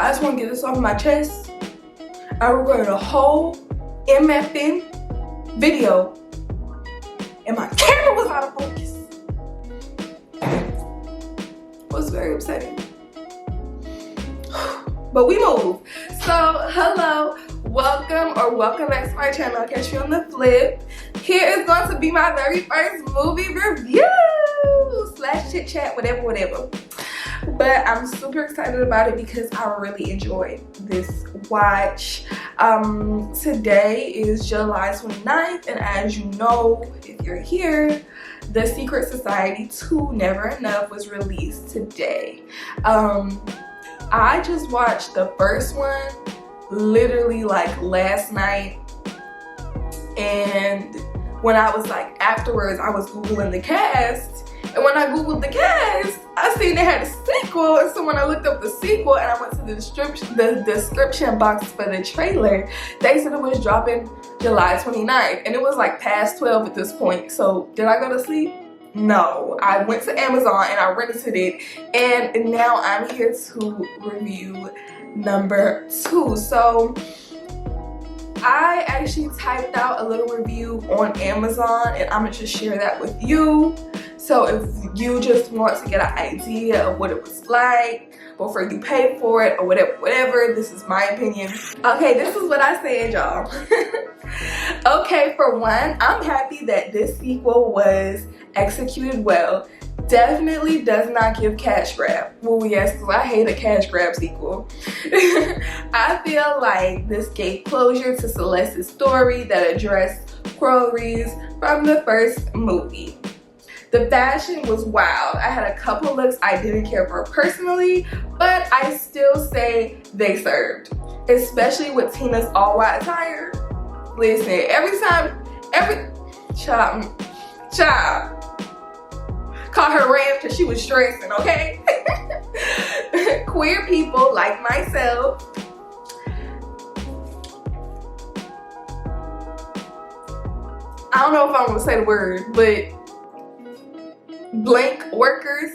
I just want to get this off my chest. I recorded a whole MFN video and my camera was out of focus. It was very upsetting. But we move. So hello, welcome back to my channel, Catch Me on the Flip. Here is going to be my very first movie review / chit chat, whatever. But I'm super excited about it because I really enjoyed this watch. Today is July 29th, and as you know, if you're here, The Secret Society 2 Never Enough was released today. I just watched the first one literally like last night, and when I was like afterwards, I was Googling the cast, and when I Googled the cast, I seen they had a sequel, and so when I looked up the sequel and I went to the description box for the trailer, they said it was dropping July 29th, and it was like past 12 at this point. So did I go to sleep? No, I went to Amazon and I rented it, and now I'm here to review number 2. So I actually typed out a little review on Amazon, and I'm gonna just share that with you. So if you just want to get an idea of what it was like before you pay for it or whatever, this is my opinion. Okay, this is what I said, y'all. Okay, for one, I'm happy that this sequel was executed well. Definitely does not give cash grab. Well, yes, because I hate a cash grab sequel. I feel like this gave closure to Celeste's story that addressed queries from the first movie. The fashion was wild. I had a couple looks I didn't care for personally, but I still say they served. Especially with Tina's all-white attire. Listen, child. Caught her ramp because she was stressing, okay? Queer people like myself I don't know if I'm gonna say the word, but blank workers,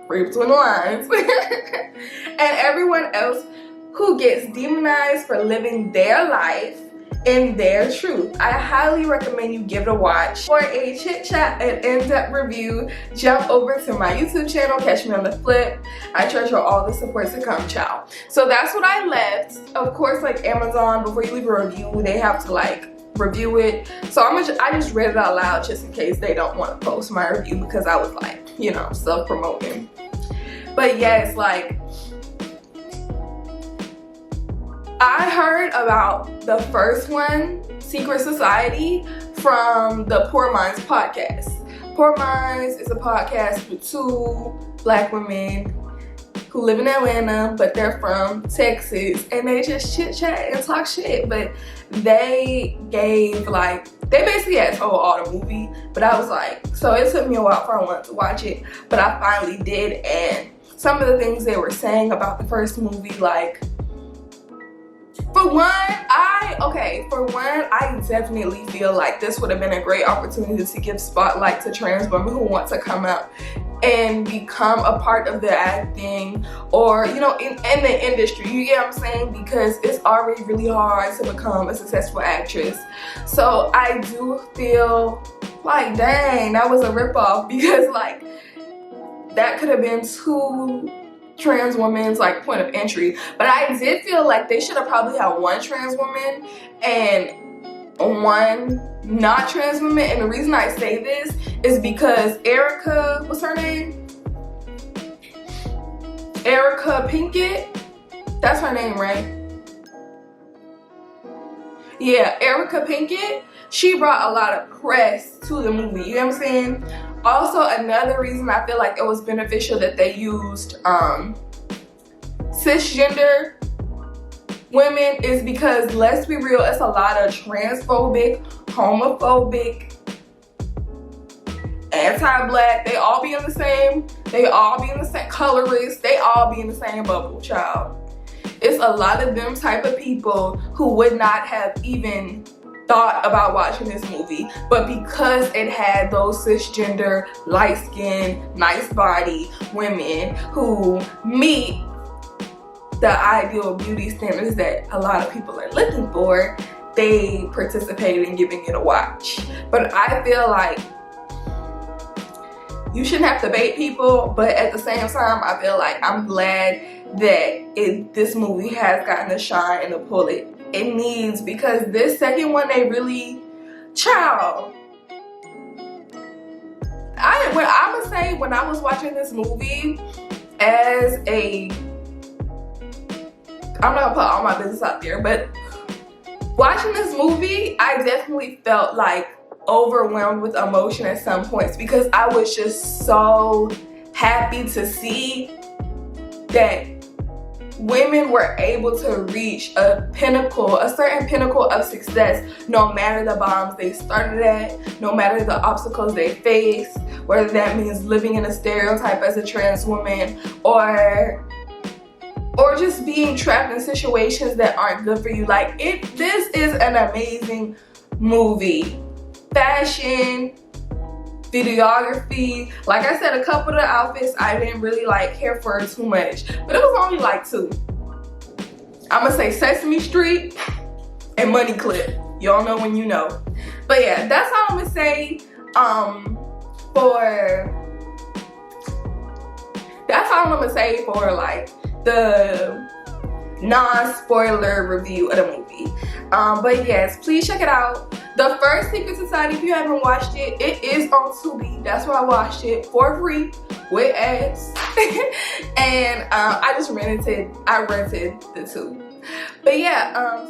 read between the lines, and everyone else who gets demonized for living their life in their truth. I highly recommend you give it a watch. For a chit chat and in-depth review, jump over to my YouTube channel, Catch Me on the Flip. I treasure all the support to come, child. So that's what I left. Of course, like Amazon, before you leave a review, they have to like review it. So I just read it out loud just in case they don't want to post my review, because I was like, you know, self-promoting. But yes, like, I heard about the first one, Secret Society, from the Poor Minds podcast. Poor Minds is a podcast with 2 black women who live in Atlanta, but they're from Texas, and they just chit chat and talk shit. But they gave like, they basically had told all the movie, but I was like, so it took me a while before I wanted to watch it, but I finally did. And some of the things they were saying about the first movie, like, for one, I definitely feel like this would have been a great opportunity to give spotlight to trans women who want to come out and become a part of the acting, or, you know, in the industry, you get what I'm saying? Because it's already really hard to become a successful actress. So I do feel like, dang, that was a ripoff, because like, that could have been 2 trans women's like point of entry. But I did feel like they should have probably had 1 trans woman and 1 not trans woman. And the reason I say this is because Erica, what's her name? Erica Pinkett? That's her name, right? Yeah, Erica Pinkett. She brought a lot of press to the movie, you know what I'm saying? Also, another reason I feel like it was beneficial that they used cisgender women is because, let's be real, it's a lot of transphobic, homophobic, anti-black, they all be in the same colorists, they all be in the same bubble, child. It's a lot of them type of people who would not have even thought about watching this movie, but because it had those cisgender, light-skinned, nice body women who meet the ideal beauty standards that a lot of people are looking for, they participated in giving it a watch. But I feel like you shouldn't have to bait people, but at the same time, I feel like I'm glad that this movie has gotten the shine and the pull it needs, because this second one, they really, child. I would say when I was watching this movie as a, I'm not gonna put all my business out there, but watching this movie, I definitely felt like overwhelmed with emotion at some points, because I was just so happy to see that women were able to reach a pinnacle, a certain pinnacle of success, no matter the bottoms they started at, no matter the obstacles they faced, whether that means living in a stereotype as a trans woman, or just being trapped in situations that aren't good for you. Like, this is an amazing movie. Fashion, videography. Like I said, a couple of the outfits I didn't really like care for too much, but it was only like 2. I'm gonna say Sesame Street and Money Clip. Y'all know when you know. But yeah, that's all I'm gonna say for like the non-spoiler review of the movie. But yes, please check it out. The First Secret Society, if you haven't watched it, it is on Tubi. That's where I watched it for free with ads. And I rented the 2. But yeah,